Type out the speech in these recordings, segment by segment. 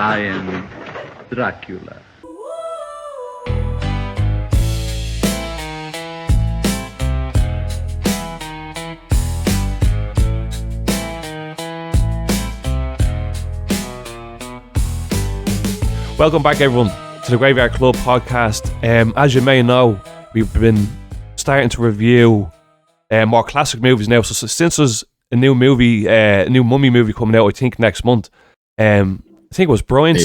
I am Dracula. Welcome back, everyone, to the Graveyard Club podcast. As you may know, we've been starting to review more classic movies now. So since there's a new movie, a new Mummy movie coming out, I think next month. I think it was Bryan.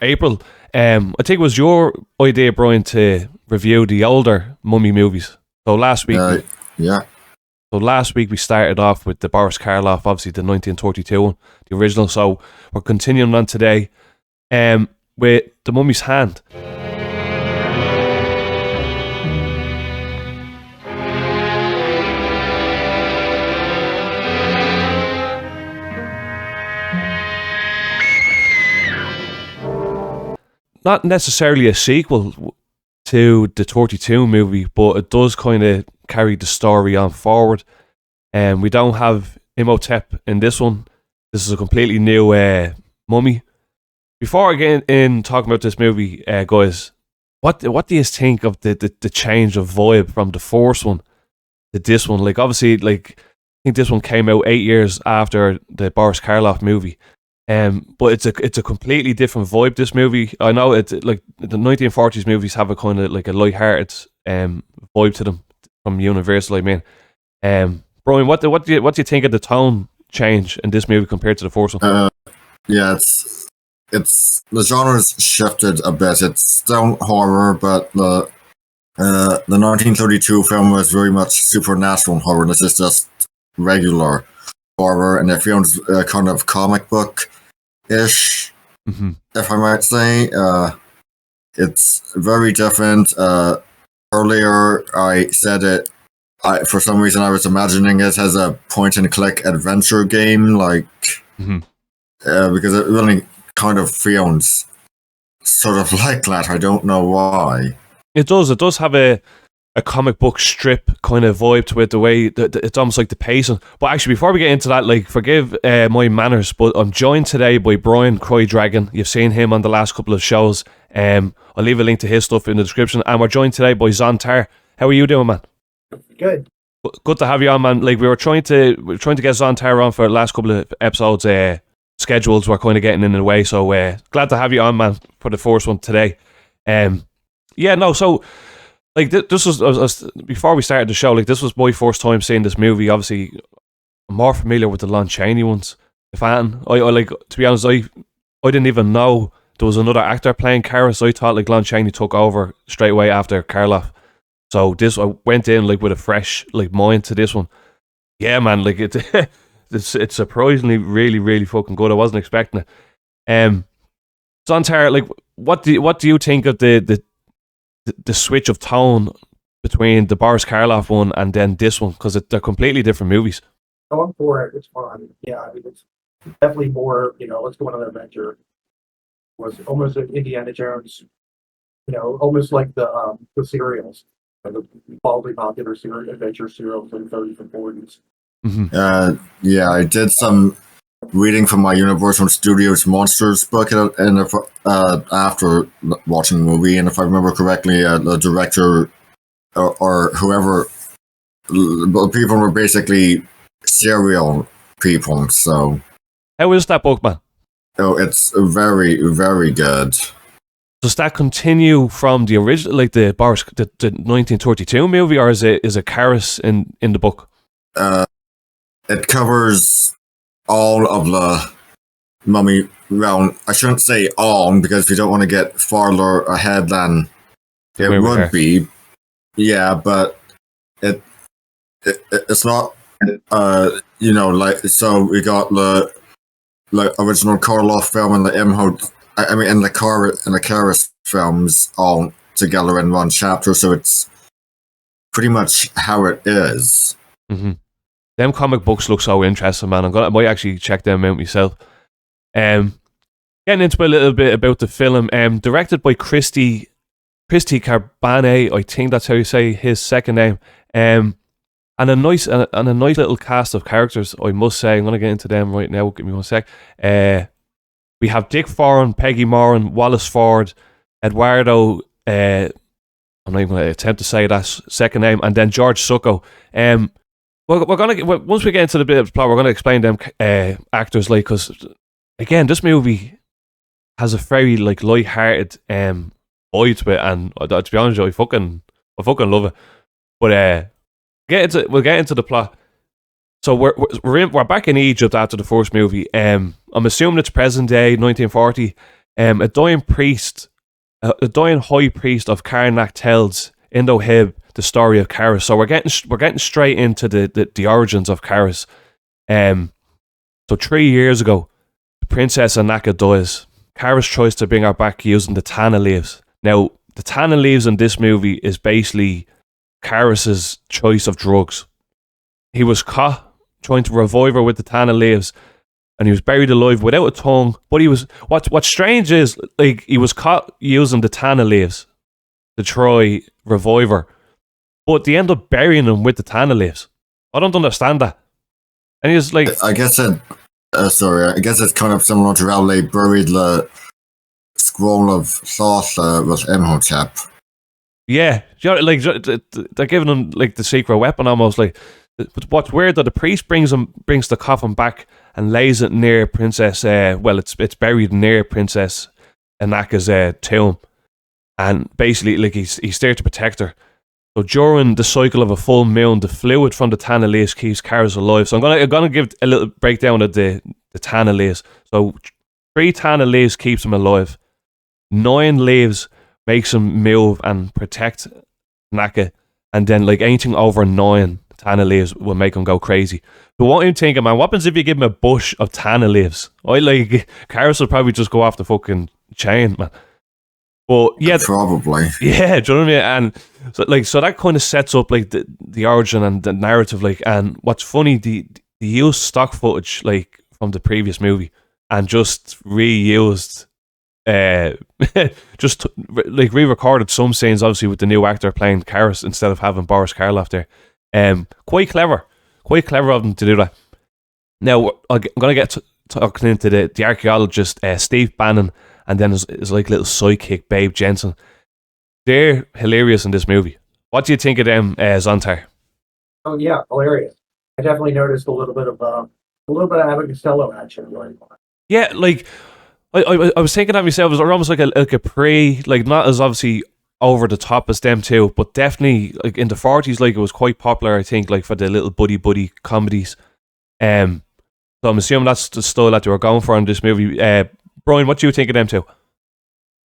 April. I think it was your idea, Bryan, to review the older Mummy movies. So last week, So last week we started off with the Boris Karloff, obviously the 1932 one, the original. So we're continuing on today. With The Mummy's Hand. Not necessarily a sequel to the 32 movie, but it does kind of carry the story on forward. We don't have Imhotep in this one. This is a completely new mummy. Before I get in talking about this movie, guys, what do you think of the change of vibe from the first one to this one? Like, obviously, like, I think this one came out 8 years after the Boris Karloff movie, but it's a completely different vibe. This movie, I know it's like the 1940s movies have a kind of like a light-hearted vibe to them from Universal. I mean, Bryan, what do you think of the tone change in this movie compared to the first one? It's the genre's shifted a bit. It's still horror, but the 1932 film was very much supernatural horror. This is just regular horror, and the film's kind of comic book-ish, if I might say. It's very different. Earlier, I said it. For some reason, I was imagining it as a point-and-click adventure game, because it really kind of feels sort of like that. I don't know why. It does have a comic book strip kind of vibe to it, the way that it's almost like the pacing. But actually, before we get into that, like, forgive my manners, but I'm joined today by Bryan Cry Dragon. You've seen him on the last couple of shows. I'll leave a link to his stuff in the description. And we're joined today by Zontar. How are you doing, man? Good. Good to have you on, man. Like, we were trying to get Zontar on for the last couple of episodes. Schedules were kind of getting in the way, so glad to have you on, man, for the first one today. So like this was before we started the show, like, this was my first time seeing this movie. Obviously, I'm more familiar with the Lon Chaney ones. I like, to be honest, I didn't even know there was another actor playing Kharis. I thought like Lon Chaney took over straight away after Karloff. So I went in like with a fresh like mind to this one. Yeah, man, like it. It's surprisingly really, really fucking good. I wasn't expecting it. Zontar, like, what do you think of the switch of tone between the Boris Karloff one and then this one? Because they're completely different movies. Going for it, it's fun. Yeah, I mean, it's definitely more, let's go on an adventure. It was almost like Indiana Jones, almost like the serials, the wildly popular adventure serials in the 30s and 40s. I did some reading from my Universal Studios Monsters book, and after watching the movie, and if I remember correctly, the director or whoever, people were basically serial people. So, how is that book, man? Oh, it's very, very good. Does that continue from the original, like the 1932 movie, or is it Kharis in the book? It covers all of the Mummy realm. I shouldn't say all, because we don't want to get farther ahead than it would be. Yeah, but it's not, so we got the original Karloff film and the and the Kharis films all together in one chapter, so it's pretty much how it is. Them comic books look so interesting, man. I might actually check them out myself. Getting into a little bit about the film, directed by Christy Carbane, I think that's how you say his second name. And a nice little cast of characters, I must say. I'm going to get into them right now. Give me one sec. We have Dick Foran, Peggy Moran, Wallace Ford, Eduardo. I'm not even going to attempt to say that second name, and then George Succo. We're gonna once we get into the bit of the plot, we're gonna explain them actors, like, because again, this movie has a very like light-hearted vibe to it, and to be honest, I fucking love it. But we'll get into the plot. So we're back in Egypt after the first movie. I'm assuming it's present day, 1940. A dying high priest of Karnak tells Indo-Heb the story of Kharis. So we're getting straight into the origins of Kharis. So 3 years ago, Princess Ananka dies. Kharis tries to bring her back using the Tana leaves. Now, the Tana leaves in this movie is basically Kharis's choice of drugs. He was caught trying to revive her with the Tana leaves, and he was buried alive without a tongue. But he was what's strange is, like, he was caught using the Tana leaves to try revive her, but they end up burying him with the Tana leaves. I don't understand that. And he's like, I guess it's kind of similar to how they buried the scroll of thought with Imhotep. yeah, like they're giving him like the secret weapon almost. Like, but what's weird that the priest brings the coffin back and lays it near Princess. It's buried near Princess Ananka's tomb, and basically, like, he's there to protect her. So during the cycle of a full moon, the fluid from the Tana leaves keeps Kharis alive. So I'm gonna give a little breakdown of the Tana leaves. So 3 Tana leaves keeps him alive. 9 leaves makes him move and protect Ananka, and then like anything over 9 Tana leaves will make him go crazy. But what I'm thinking, man, what happens if you give him a bush of Tana leaves? Kharis will probably just go off the fucking chain, man. But yeah, probably. Yeah, do you know what I mean? And so that kind of sets up like the origin and the narrative. Like, and what's funny, they used stock footage like from the previous movie and just reused, just like re-recorded some scenes, obviously with the new actor playing Kharis instead of having Boris Karloff there. Quite clever of them to do that. Now I'm gonna get talking into the archaeologist Steve Banning, and then his like little sidekick Babe Jenkins. They're hilarious in this movie. What do you think of them, Zontar? Oh yeah, hilarious. I definitely noticed a little bit of Abbott Costello action going on. Yeah, like I was thinking that myself. It was almost like a pre, like not as obviously over the top as them two, but definitely like in the 40s, like it was quite popular, I think, like for the little buddy comedies. So I'm assuming that's the style that they were going for in this movie. Bryan, what do you think of them two?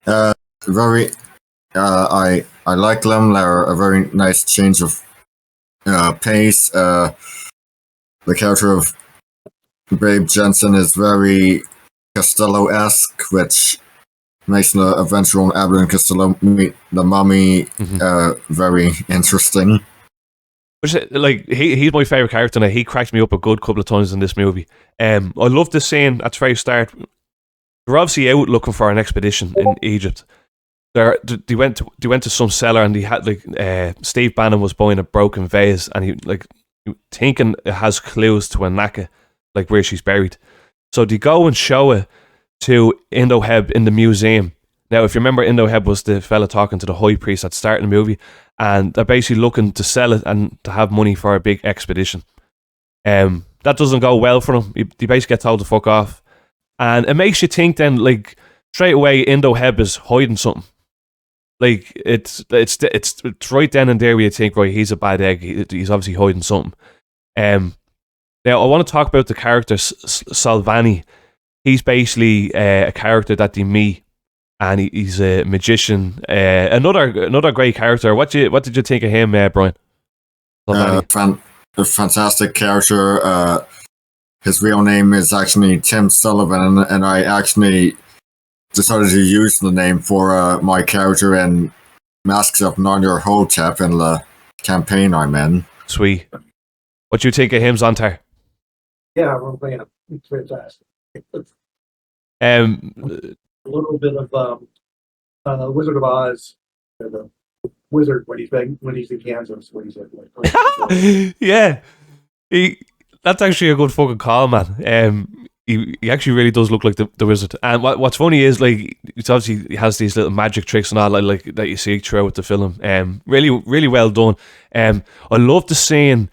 I like them. They're a very nice change of pace. The character of Babe Jensen is very Costello-esque, which makes the adventure on Abbott and Costello meet the mummy very interesting. Which, like, he's my favourite character, and he cracked me up a good couple of times in this movie. I love the scene at the very start. They're obviously out looking for an expedition in Egypt. They went to some cellar, and he had Steve Banning was buying a broken vase, and he thinking it has clues to Ananka, like where she's buried. So they go and show it to Indo-Heb in the museum. Now, if you remember, Indo-Heb was the fella talking to the high priest at the start of the movie, and they're basically looking to sell it and to have money for a big expedition. That doesn't go well for them. They basically get told to fuck off. And it makes you think then, like, straight away, Indo-Heb is hiding something. Like, it's right then and there where you think, right, he's a bad egg. He's obviously hiding something. Now, I want to talk about the character Salvani. He's basically a character that they meet, and he's a magician. Another great character. What did you think of him, Bryan? A fantastic character. His real name is actually Tim Sullivan, and I actually decided to use the name for my character in Masks of Hotep in the campaign I'm in. Sweet. What do you think of him, Zontar? Yeah, well, man, it's fantastic. A little bit of Wizard of Oz, the wizard when he's in Kansas, when he's like yeah, that's actually a good fucking call, man. he actually really does look like the wizard. And what's funny is like it's obviously he has these little magic tricks and all like that you see throughout the film. Really really well done. I love the scene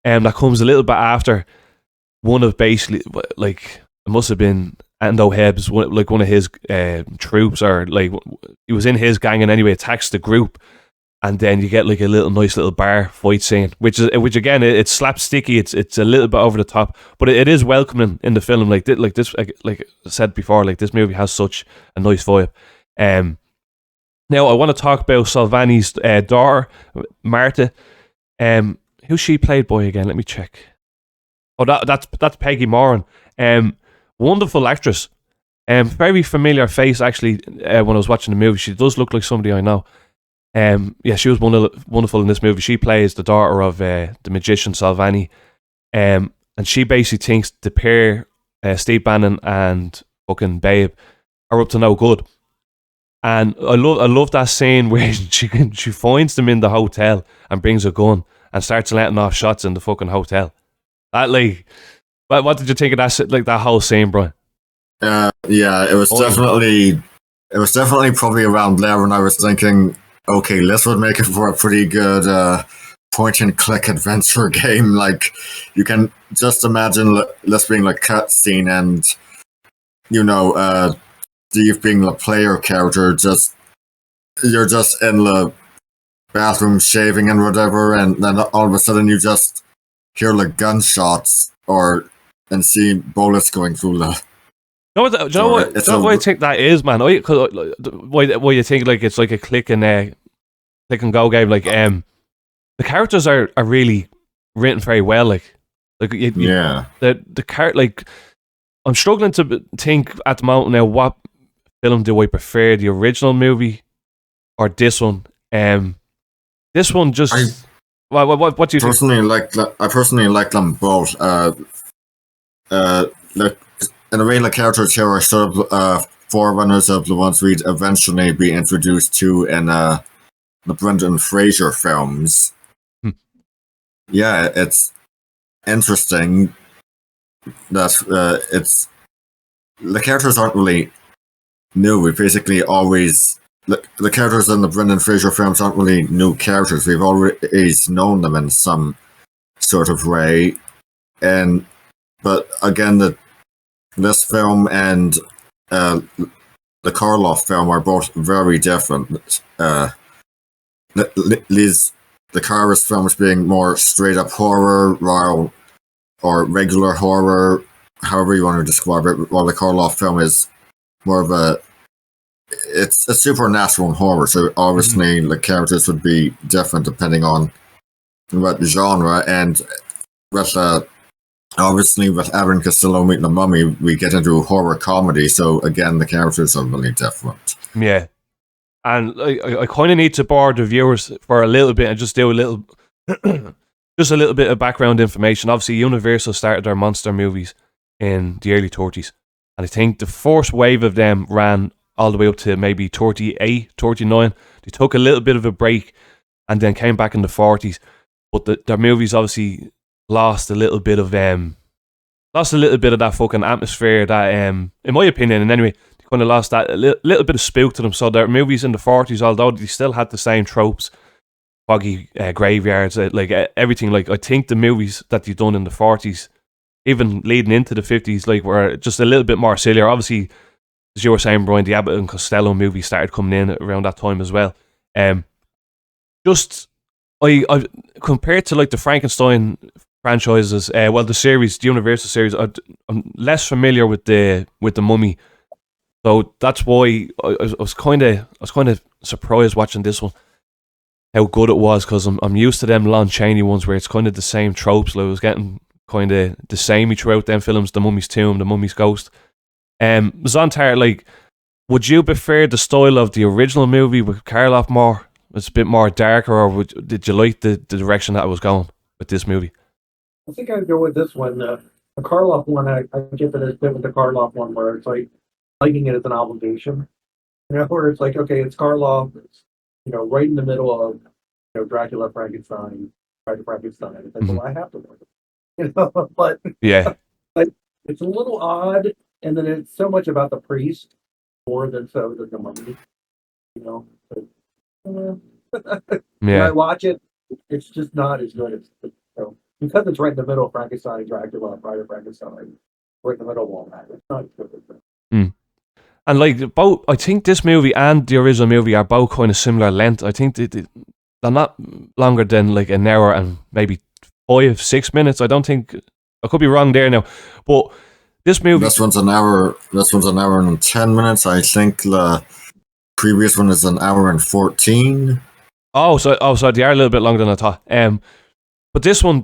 that comes a little bit after one of basically like it must have been Ando Heb's one of his troops, or like he was in his gang and anyway attacks the group. And then you get like a nice little bar fight scene, which again it's slapsticky. It's a little bit over the top, but it is welcoming in the film. Like this, like I said before, like this movie has such a nice vibe. Now I want to talk about Salvani's daughter, Marta. Who's she played by again? Let me check. Oh, that's Peggy Moran. Wonderful actress. Very familiar face actually. When I was watching the movie, she does look like somebody I know. Yeah, she was wonderful in this movie. She plays the daughter of the magician Salvani, and she basically thinks the pair, Steve Banning and fucking Babe, are up to no good. And I love that scene where she finds them in the hotel and brings a gun and starts letting off shots in the fucking hotel. That like, what did you think of that? Like that whole scene, Brian? Yeah, it was definitely probably around there when I was thinking, okay, this would make it for a pretty good point and click adventure game. Like, you can just imagine this being like cutscene and, Steve being the player character, you're just in the bathroom shaving and whatever, and then all of a sudden you just hear like gunshots and see bullets going through the. Do you know what I think that is, man? Why you think like it's like a click and go game? Like the characters are really written very well. The like I'm struggling to think at the moment now what film do I prefer, the original movie or this one? This one just. What do you think? I personally like them both. In a way, the characters here are sort of forerunners of the ones we'd eventually be introduced to in the Brendan Fraser films. Yeah, it's interesting that the characters aren't really new. We basically always the characters in the Brendan Fraser films aren't really new characters. We've always known them in some sort of way, but again, this film and the Karloff film are both very different. The Kharis films being more straight up horror, or regular horror, however you want to describe it, while the Karloff film is more of it's a supernatural horror, so obviously the characters would be different depending on what genre, and with obviously, with Aaron Costello meeting the Mummy, we get into horror comedy. So again, the characters are really different. Yeah, and I kind of need to bore the viewers for a little bit and just do a little, just a little bit of background information. Obviously, Universal started their monster movies in the early 30s, and I think the first wave of them ran all the way up to maybe 38, 39. They took a little bit of a break and then came back in the 40s, but their movies obviously lost a little bit of that fucking atmosphere that in my opinion, and anyway, they kind of lost that little bit of spook to them. So their movies in the 40s, although they still had the same tropes, foggy graveyards, like everything, like I think the movies that they've done in the 40s, even leading into the 50s, like were just a little bit more sillier. Obviously, as you were saying, Brian, the Abbott and Costello movie started coming in around that time as well. Just I compared to like the Frankenstein franchises, the series, the Universal series, I'm less familiar with the Mummy, so that's why I was kind of surprised watching this one, how good it was, because I'm used to them Lon Chaney ones where it's kind of the same tropes. Like I was getting kind of the samey throughout them films, the Mummy's Tomb, the Mummy's Ghost. Zontar, like, would you prefer the style of the original movie with Karloff more? It's a bit more darker, or did you like the direction that I was going with this movie? I think I'd go with this one. The Karloff one, I get that it's bit with the Karloff one where it's like liking it as an obligation. Where it's like, okay, it's Karloff, it's, right in the middle of, Dracula, Frankenstein, Bride of Frankenstein. It's like, well, I have to work it. But yeah, it's a little odd, and then it's so much about the priest more than so than the mummy. You know, but, when I watch it, it's just not as good as because it's right in the middle of Frankenstein, Dracula, Pride Frankenstein, right in the middle of all that. It's not as good as that. And like both, I think this movie and the original movie are both kind of similar length. I think they're not longer than like an hour and maybe 5-6 minutes. I don't think, I could be wrong there now, but this movie. This one's an hour. This one's an hour and 10 minutes. I think the previous one is an hour and 14. So they are a little bit longer than I thought. But this one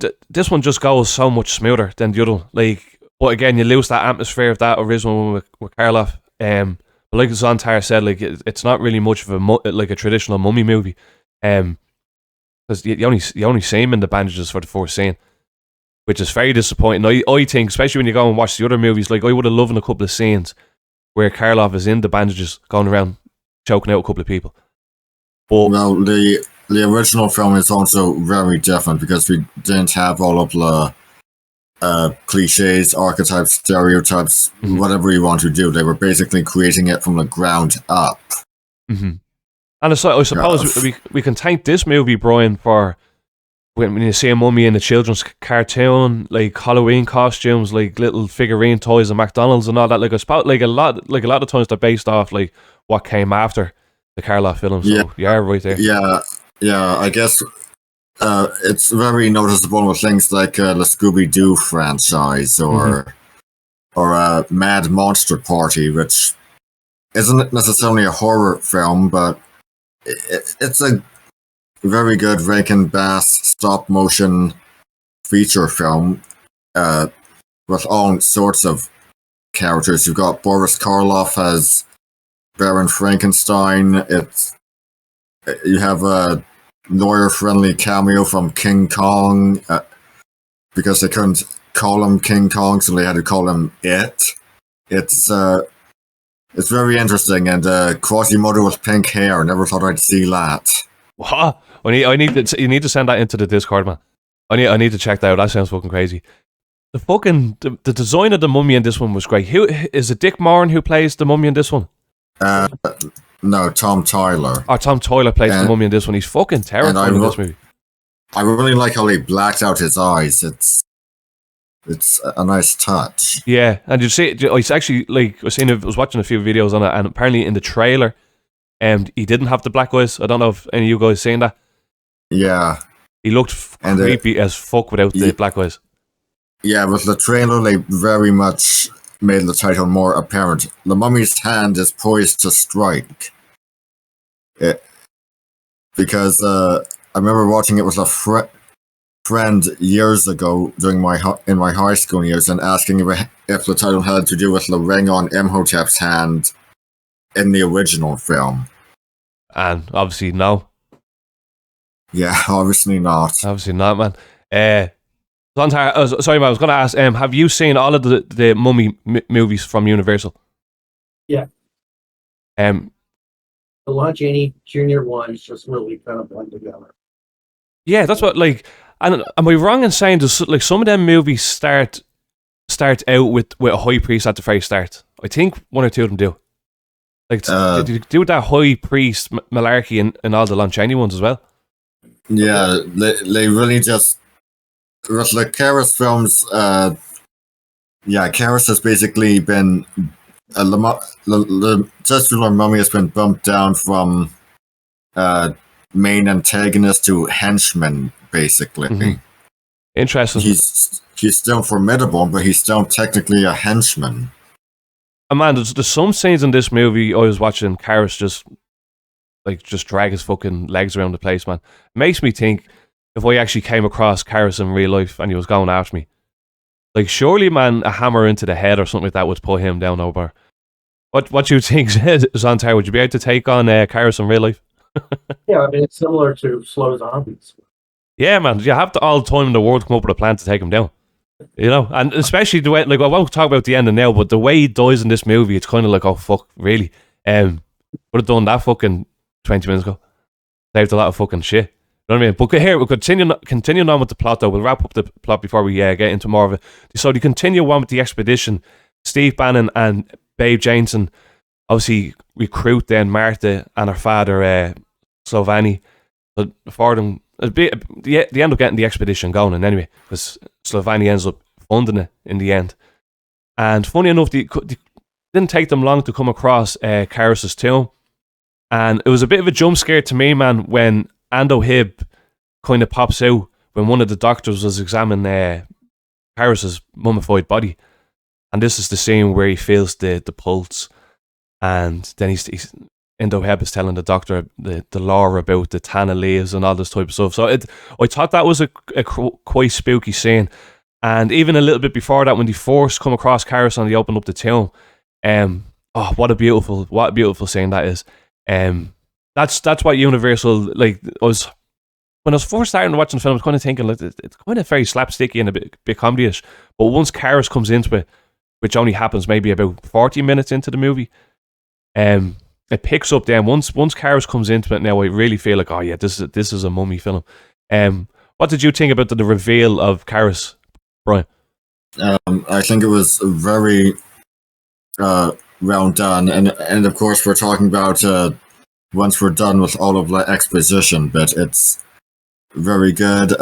just goes so much smoother than the other one. Like, but again, you lose that atmosphere of that original one with Karloff. But like Zontar said, like it's not really much of a traditional mummy movie. Because you only see him in the bandages for the first scene, which is very disappointing. I think, especially when you go and watch the other movies, like I would have loved a couple of scenes where Karloff is in the bandages, going around choking out a couple of people. But well, the original film is also very different because we didn't have all of the cliches, archetypes, stereotypes, whatever you want to do. They were basically creating it from the ground up. Mm-hmm. And I suppose we can thank this movie, Bryan, for when you see a mummy in a children's cartoon, like Halloween costumes, like little figurine toys at McDonald's and all that. Like I suppose, like a lot of times they're based off like what came after the Karloff film. So yeah, right there. Yeah. I guess it's very noticeable with things like the Scooby-Doo franchise or Mad Monster Party, which isn't necessarily a horror film, but it's a very good Rankin Bass stop motion feature film with all sorts of characters. You've got Boris Karloff as Baron Frankenstein. You have a lawyer-friendly cameo from King Kong because they couldn't call him King Kong, so they had to call him It. It's very interesting, and Quasimodo with pink hair. Never thought I'd see that. What? You need to send that into the Discord, man. I need to check that out. That sounds fucking crazy. The design of the mummy in this one was great. Who is it? Dick Moran who plays the mummy in this one? No, Tom Tyler. Oh, Tom Tyler plays the mummy in this one. He's fucking terrifying in this movie. I really like how he blacked out his eyes. It's a nice touch. Yeah, and you see, it's actually like I was watching a few videos on it, and apparently in the trailer, he didn't have the black eyes. I don't know if any of you guys seen that. Yeah, he looked creepy as fuck without the black eyes. Yeah, with the trailer, they very much made the title more apparent. The mummy's hand is poised to strike. Because I remember watching it with a friend years ago in my high school years and asking if the title had to do with the ring on Imhotep's hand in the original film. And obviously no. Yeah, obviously not. Obviously not, man. Sorry, man, I was going to ask, have you seen all of the Mummy movies from Universal? Yeah. The Lon Chaney Jr. ones just really kind of blend together. Yeah, that's what, like, and am I wrong in saying there's, like, some of them movies start out with a high priest at the very start? I think one or two of them do. Like, did you do that high priest malarkey in all the Lon Chaney ones as well? Yeah, they really just... With the Kharis films, Kharis has basically been... the titular mummy has been bumped down from main antagonist to henchman, basically. Mm-hmm. Interesting. He's still formidable, but he's still technically a henchman. And man, there's some scenes in this movie I was watching Kharis just drag his fucking legs around the place, man. It makes me think if I actually came across Kharis in real life and he was going after me. Like, surely, man, a hammer into the head or something like that would put him down over. What do you think, Zontar? Would you be able to take on Kharis in real life? Yeah, I mean, it's similar to slow zombies. Yeah, man, you have all the time in the world to come up with a plan to take him down. You know, and especially the way, like, I won't talk about the ending now, but the way he dies in this movie, it's kind of like, oh, fuck, really? Would have done that fucking 20 minutes ago. Saved a lot of fucking shit. know what I mean? But here, we'll continue on with the plot, though. We'll wrap up the plot before we get into more of it. So they continue on with the expedition. Steve Banning and Babe Jenkins obviously recruit then Martha and her father, Slovani. But for them, they end up getting the expedition going, and anyway, because Slovani ends up funding it in the end. And funny enough, they didn't take them long to come across Kharis' tomb. And it was a bit of a jump scare to me, man, when Ando Hib kind of pops out when one of the doctors was examining Kharis' mummified body. And this is the scene where he feels the pulse. And then he's Ando Hib is telling the doctor the lore about the tanna leaves and all this type of stuff. So I thought that was a quite spooky scene. And even a little bit before that, when they first come across Kharis and they open up the tomb, what a beautiful scene that is. That's what Universal, like, when I was first starting watching the film, I was kind of thinking, like, it's kind of very slapsticky and a bit comedy-ish. But once Kharis comes into it, which only happens maybe about 40 minutes into the movie, it picks up then. Once Kharis comes into it now, I really feel like, oh yeah, this is a mummy film. What did you think about the reveal of Kharis, Bryan? I think it was very well done, and of course we're talking about once we're done with all of the exposition, but it's very good.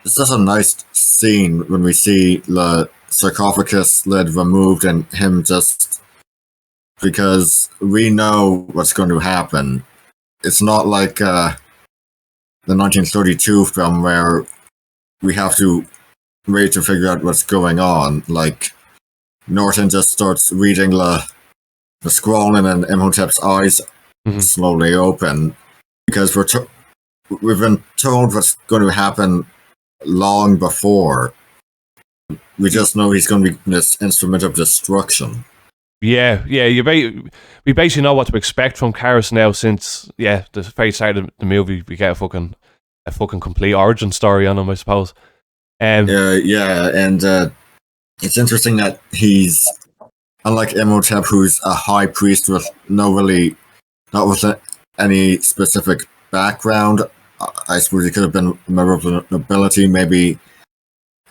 It's just a nice scene when we see the sarcophagus lid removed and him just, because we know what's going to happen. It's not like the 1932 film where we have to wait to figure out what's going on. Like, Norton just starts reading the scrolling and Imhotep's eyes slowly open, because we've been told what's going to happen long before. We just know he's going to be this instrument of destruction. Yeah. We basically know what to expect from Kharis now, since the very start of the movie we get a fucking complete origin story on him, I suppose. And it's interesting that he's, unlike Imhotep, who's a high priest with not with any specific background. I suppose he could have been a member of the nobility, maybe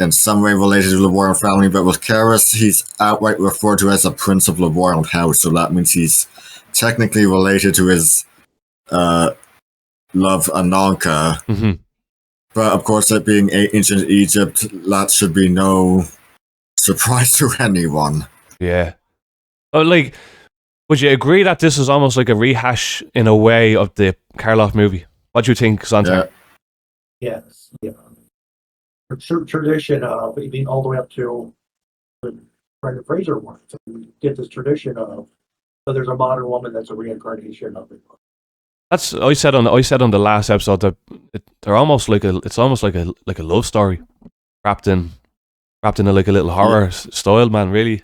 in some way related to the royal family, but with Kharis, he's outright referred to as a prince of the royal house, so that means he's technically related to his love Ananka. Mm-hmm. But of course, it being ancient Egypt, that should be no surprise to anyone. Yeah. Like, would you agree that this is almost like a rehash in a way of the Karloff movie? What do you think, Santar? Yes. Yeah. Tradition of, even all the way up to the Brendan Fraser one, to get this tradition of, so there's a modern woman that's a reincarnation of it. That's I said on the last episode that they're almost like a love story wrapped in like a little horror style, man. Really.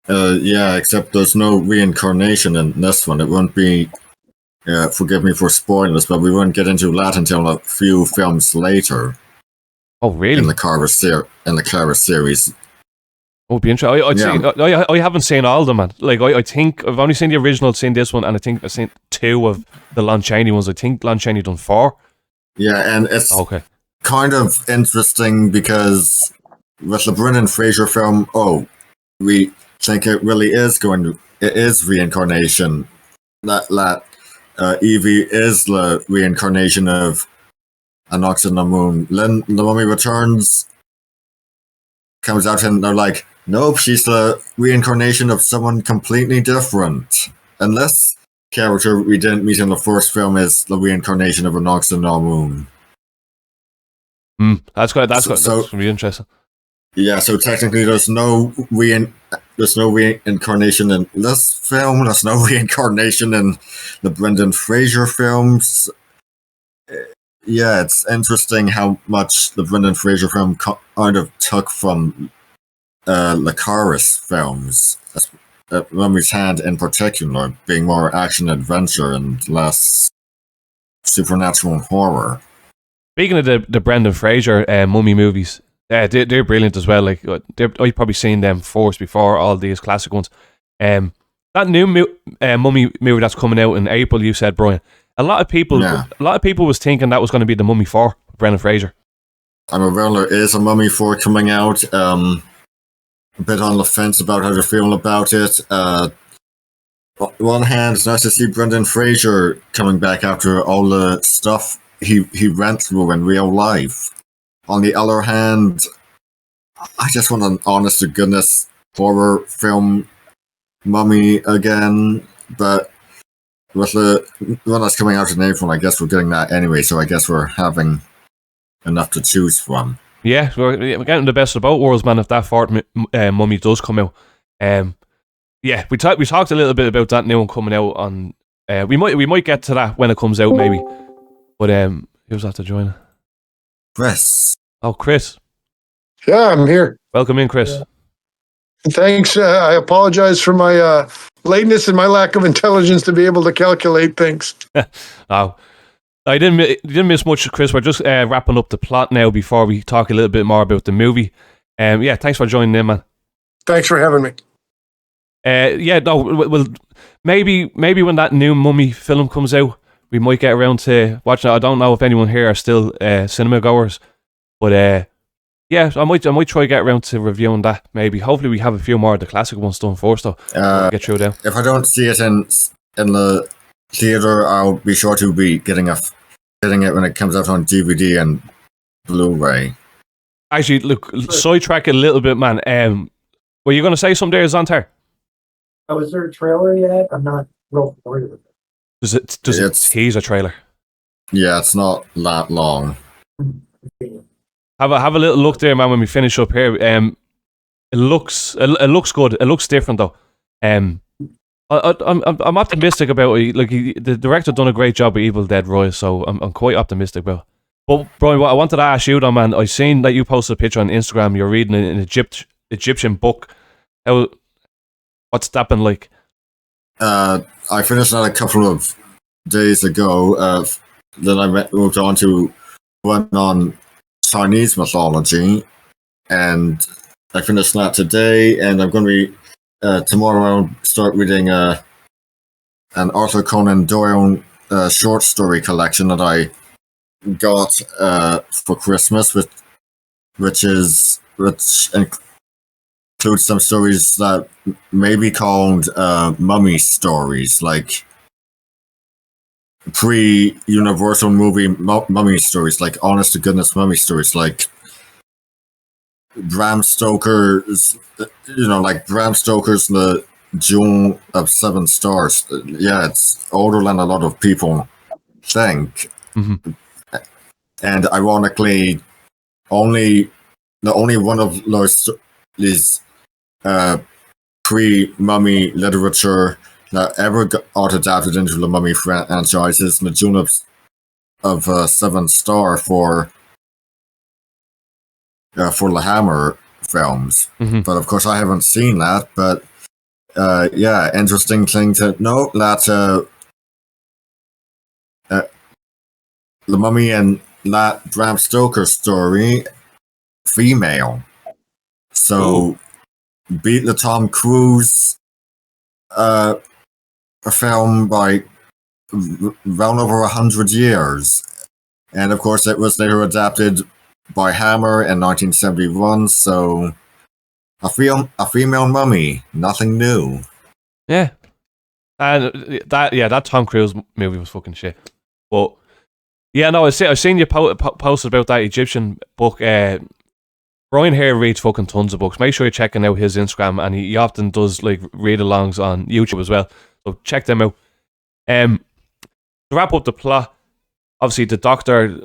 Except there's no reincarnation in this one. It won't be. Forgive me for spoiling this, but we won't get into that until a few films later. Oh, really? In the Kharis series. Oh, it'd be interesting. I haven't seen all of them, man. Like, I think I've only seen the original, seen this one, and I think I've seen 2 of the Lon Chaney ones. I think Lon Chaney done 4. Yeah, and it's kind of interesting because with the Brendan Fraser film, we think it really is it is reincarnation. That Evie is the reincarnation of Anck-su-namun. Then the Mummy Returns comes out and they're like, nope, she's the reincarnation of someone completely different. And this character we didn't meet in the first film is the reincarnation of Anck-su-namun. That's going to be interesting. Yeah, so technically there's no reincarnation in this film. There's no reincarnation in the Brendan Fraser films. Yeah, it's interesting how much the Brendan Fraser film kind of took from the Kharis films. Mummy's Hand in particular, being more action-adventure and less supernatural horror. Speaking of the Brendan Fraser mummy movies, they're brilliant as well. Like, I've probably seen them first before all these classic ones. That new mummy movie that's coming out in April, you said, Bryan, A lot of people was thinking that was going to be the Mummy 4, Brendan Fraser. I'm aware there is a Mummy 4 coming out. A bit on the fence about how they're feeling about it. On one hand, it's nice to see Brendan Fraser coming back after all the stuff he went through in real life. On the other hand, I just want an honest to goodness horror film Mummy again, but with the one that's coming out in April, I guess we're getting that anyway, so I guess we're having enough to choose from. Yeah, we're getting the best of both worlds, man, if that fourth Mummy does come out. Yeah, we talked a little bit about that new one coming out on... we might get to that when it comes out, maybe. But who's after joining? Chris. Oh, Chris. Yeah, I'm here. Welcome in, Chris. Thanks. I apologize for my lateness and my lack of intelligence to be able to calculate things. Oh, I didn't miss much, Chris. We're just wrapping up the plot now before we talk a little bit more about the movie. Yeah, thanks for joining in, man. Thanks for having me. Yeah, no, well, maybe when that new Mummy film comes out, we might get around to watching it. I don't know if anyone here are still cinema goers, but yeah, I might try to get around to reviewing that. Maybe, hopefully, we have a few more of the classic ones done first, though. Get through them. If I don't see it in the theater, I'll be sure to be getting it when it comes out on DVD and Blu-ray. Actually, look, sidetrack a little bit, man. Were you going to say something there, Zantar? Oh, is there a trailer yet? I'm not real familiar with it. Does it tease a trailer? Yeah, it's not that long. Have a little look there, man. When we finish up here, it looks good. It looks different, though. I'm optimistic about it. Like the director done a great job with Evil Dead Rise, so I'm quite optimistic about it. But Bryan, what I wanted to ask you, though, man, I seen that you posted a picture on Instagram. You're reading an Egyptian book. What's that been like? I finished that a couple of days ago. Then I moved on to one on Chinese mythology, and I finished that today. And I'm going to be tomorrow. I'll start reading an Arthur Conan Doyle short story collection that I got for Christmas, which includes some stories that may be called mummy stories, like pre-Universal movie mummy stories, like honest to goodness mummy stories, like Bram Stoker's, like Bram Stoker's The Jewel of Seven Stars. Yeah, it's older than a lot of people think. Mm-hmm. And ironically, only one of those is pre-mummy literature that ever got adapted into the Mummy franchise is The Jewel of Seven Star for the Hammer films. Mm-hmm. But of course, I haven't seen that. But yeah, interesting thing to note that the Mummy and that Bram Stoker story, female. So beat the Tom Cruise film by well over 100 years. And of course, it was later adapted by Hammer in 1971. So a female mummy, nothing new. Yeah, and that Tom Cruise movie was fucking shit. But yeah, no, I've seen you posted about that Egyptian book. Bryan here reads fucking tons of books. Make sure you're checking out his Instagram, and he often does like read-alongs on YouTube as well. So check them out. To wrap up the plot, obviously the Doctor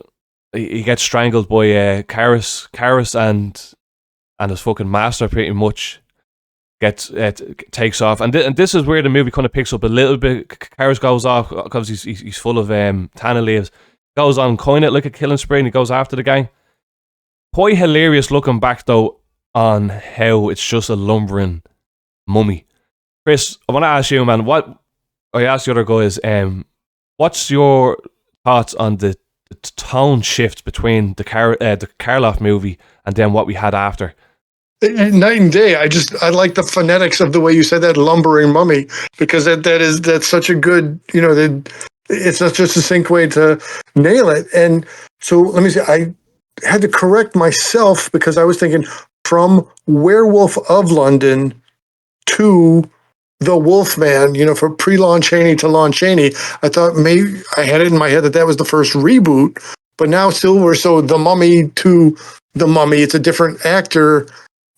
he gets strangled by Kharis and his fucking master pretty much takes off, and this is where the movie kind of picks up a little bit. Kharis goes off because he's full of tannin leaves. Goes on kind of like a killing spree, and he goes after the gang. Quite hilarious looking back though on how it's just a lumbering mummy. Chris, I want to ask you, man. What I asked the other guys, what's your thoughts on the tone shift between the Karloff movie and then what we had after? Night and day. I like the phonetics of the way you said that, lumbering mummy, because that's such a good, it's such a succinct way to nail it. And so let me see, I had to correct myself because I was thinking from Werewolf of London to The Wolfman, from pre-Lon Chaney to Lon Chaney. I thought maybe I had it in my head that was the first reboot, but now Silver, so The Mummy to The Mummy, it's a different actor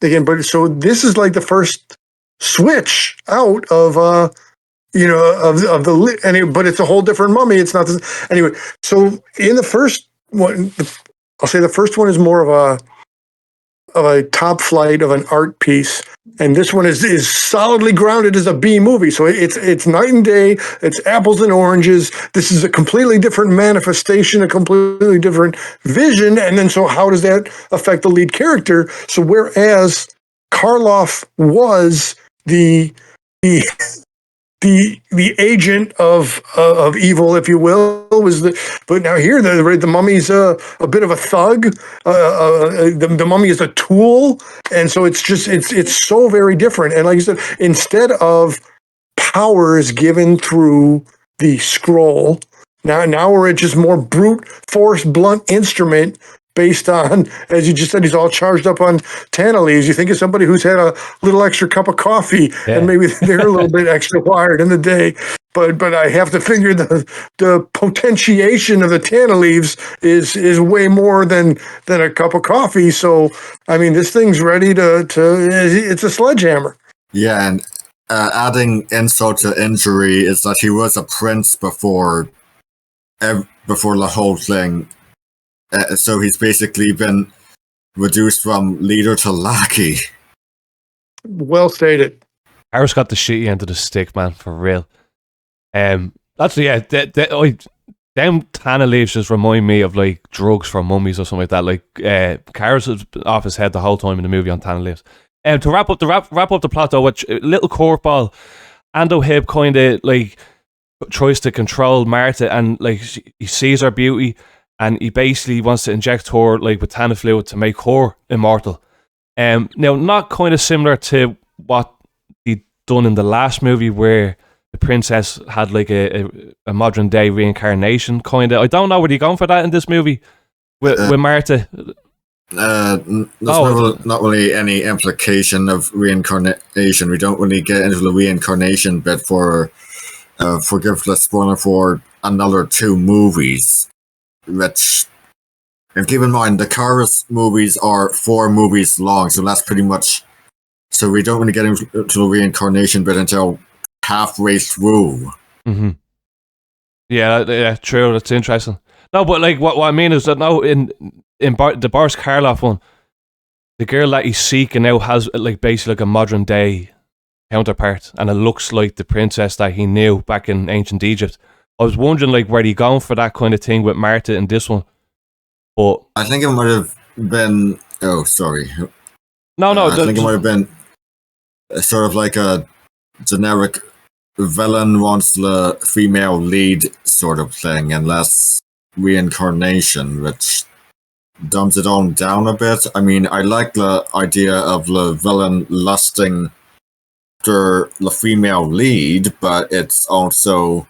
again. But so this is like the first switch out of of the but it's a whole different mummy. It's not this anyway. So in the first one, I'll say the first one is more of a top flight of an art piece, and this one is solidly grounded as a B movie. So it's night and day. It's apples and oranges. This is a completely different manifestation, a completely different vision. And then so how does that affect the lead character? So whereas Karloff was the agent of evil, if you will, but now here the mummy's a bit of a thug. The mummy is a tool, and so it's so very different. And like you said, instead of powers given through the scroll, now we're at just more brute force, blunt instrument. Based on, as you just said, he's all charged up on tanna leaves. You think of somebody who's had a little extra cup of coffee, and maybe they're a little bit extra wired in the day. But I have to figure the potentiation of the tanna leaves is way more than a cup of coffee. So I mean, this thing's ready to it's a sledgehammer. Yeah, and adding insult to injury is that he was a prince before the whole thing. So he's basically been reduced from leader to lackey. Well stated. Kharis got the shitty end of the stick, man, for real. Them tanna leaves just remind me of like drugs for mummies or something like that. Like Kharis was off his head the whole time in the movie on tanna leaves. To wrap up the plot though, which little curveball, Ando Hib kind of like tries to control Martha, and like he sees her beauty. And he basically wants to inject her like with tanna fluid to make her immortal. Now, not kind of similar to what he'd done in the last movie where the princess had like a modern day reincarnation kind of. I don't know, were you going for that in this movie with Martha? There's not really any implication of reincarnation. We don't really get into the reincarnation bit for forgive the spoiler for another 2 movies. Which, and keep in mind, the Kharis movies are 4 movies long, so that's pretty much. So we don't really get into the reincarnation bit until halfway through. Mm-hmm. Yeah, true. That's interesting. No, but like what I mean is that now in the Boris Karloff one, the girl that he's seeking now has like basically like a modern day counterpart, and it looks like the princess that he knew back in ancient Egypt. I was wondering, like, were they going for that kind of thing with Martha in this one? But I think it might have been. Oh, sorry. No. I think it might have been sort of like a generic villain wants the female lead sort of thing, and less reincarnation, which dumbs it all down a bit. I mean, I like the idea of the villain lusting after the female lead, but it's also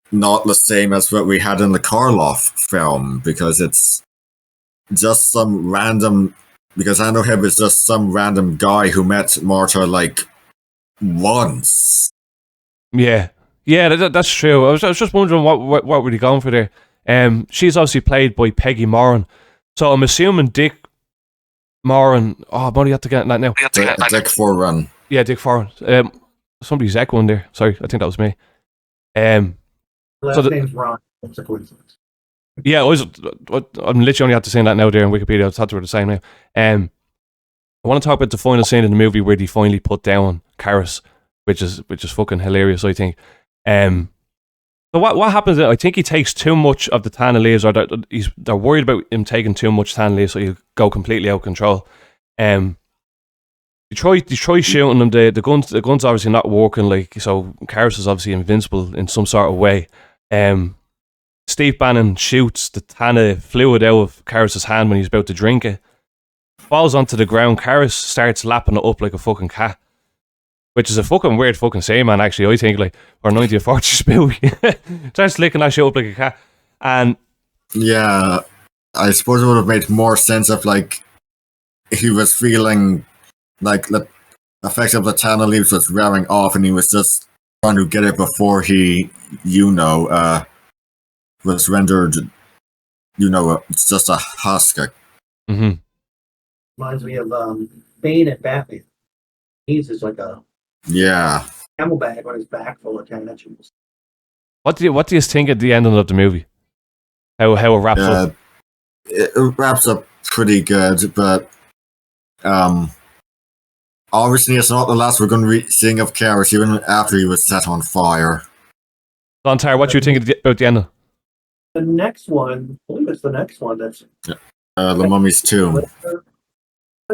not the same as what we had in the Karloff film, because it's just some random, because Ando Hib is just some random guy who met Martha like once. Yeah, that's true. I was just wondering what were they going for there. She's obviously played by Peggy Moran, so I'm assuming Dick Moran. Oh, I'm only have to get that now. Dick Foran. Yeah, Dick Foran. Somebody's echoing there. Sorry, I think that was me. Last name's Ron. That's a coincidence. Yeah, I'm literally only have to say that now there in Wikipedia. I thought they were the same now. I want to talk about the final scene in the movie where they finally put down Kharis, which is fucking hilarious, I think. So what happens? I think he takes too much of the tanna leaves, or they're worried about him taking too much tanna leaves, so he'll go completely out of control. They try shooting him. The gun's obviously not working. Like, so Kharis is obviously invincible in some sort of way. Steve Banning shoots the tanna fluid out of Kharis' hand when he's about to drink it. Falls onto the ground. Kharis starts lapping it up like a fucking cat. which is a fucking weird fucking saying, man. Actually, I think like or 90th Fortress movie, starts licking that shit up like a cat, and Yeah, I suppose it would have made more sense if like he was feeling like the effect of the Tana leaves was wearing off, and he was just trying to get it before he, was rendered, it's just a husk. mm-hmm. Reminds me of Bane and Batman. He's just like a Yeah. camel bag on his back full of tangents. What do you think at the ending of the movie? How it wraps up? It wraps up pretty good, but obviously it's not the last we're going to be seeing of Kharis, even after he was set on fire. Lontar, what do you think about the ending? The next one, I believe it's the next one that's The Mummy's Tomb. later,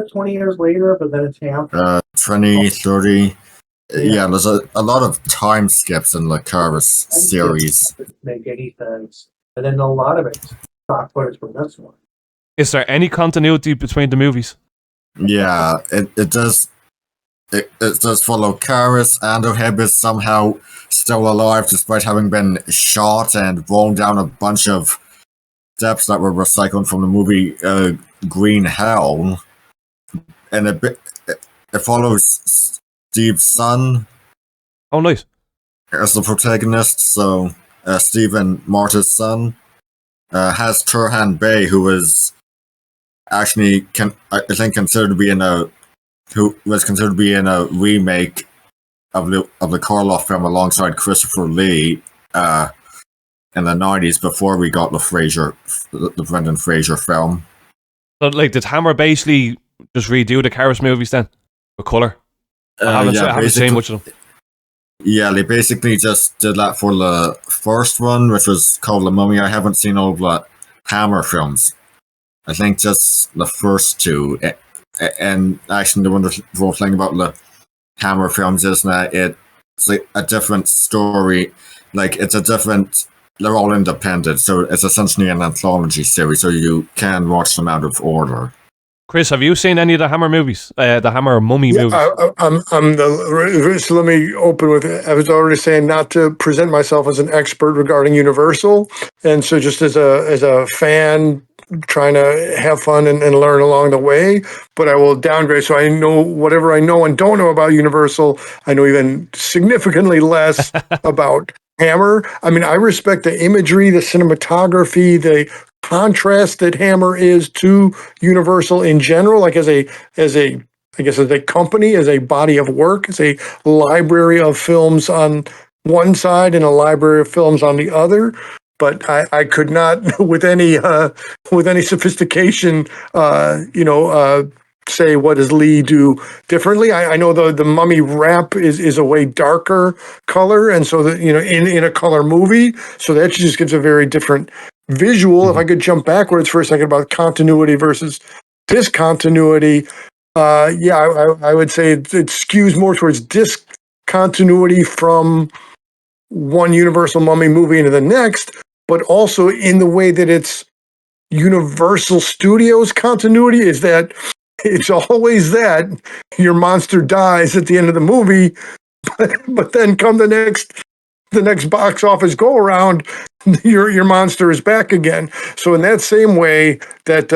20 years later, but then it's half. 20, 30. Yeah, there's a lot of time skips in the Kharis series. Doesn't make any sense. And then a lot of it's stock footage from this one. Is there any continuity between the movies? Yeah, it does. It does follow Kharis, and Oheb is somehow still alive despite having been shot and blown down a bunch of steps that were recycled from the movie Green Hell. And it follows Steve's son. Oh, nice. As the protagonist, so Steve and Marta's son has Turhan Bey, who was actually considered to be in a remake of the Karloff film alongside Christopher Lee in the 90s before we got the Brendan Fraser film. So, like, did Hammer basically just redo the Kharis movies then? For colour? I haven't seen much of them. Yeah, they basically just did that for the first one, which was called The Mummy. I haven't seen all the Hammer films. I think just the first two. And actually, the wonderful thing about the Hammer films is that it's like a different story. Like, they're all independent, so it's essentially an anthology series, so you can watch them out of order. Chris, have you seen any of the Hammer movies? The Hammer Mummy movies? So let me open with it. I was already saying not to present myself as an expert regarding Universal, and so just as a fan trying to have fun and learn along the way, but I will downgrade. So I know whatever I know and don't know about Universal, I know even significantly less about Hammer. I mean, I respect the imagery, the cinematography, the contrast that Hammer is to Universal in general, like as a company, as a body of work, as a library of films on one side and a library of films on the other. But I could not, with any sophistication, say what does Lee do differently. I know the Mummy wrap is a way darker color, and so that in a color movie, so that just gives a very different visual. If I could jump backwards for a second about continuity versus discontinuity, I would say it skews more towards discontinuity from one Universal Mummy movie into the next, but also in the way that it's Universal Studios continuity is that it's always that your monster dies at the end of the movie, but then come the next box office go around, your monster is back again. So in that same way that